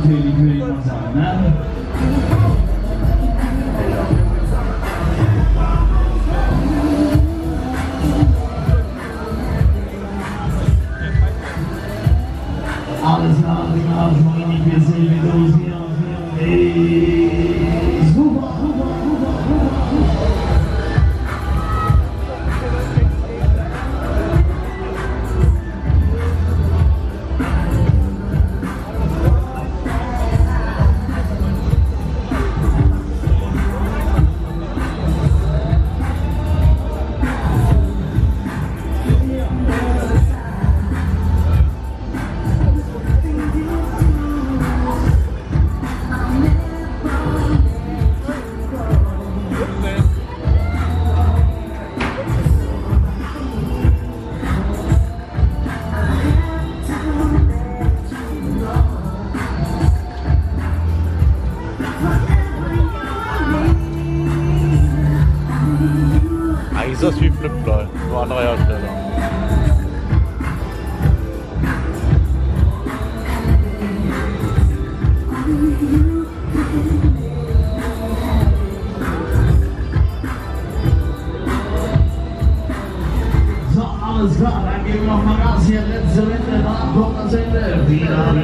natürlich, würde ich mal sagen. Ne? Alles klar, wir sehen wie los hier. Hey, super. Ist das wie Flipfly, nur andere Hersteller. So, alles klar, dann geben wir noch mal Gas hier, letzte Runde, dann kommt das Ende. Wieder.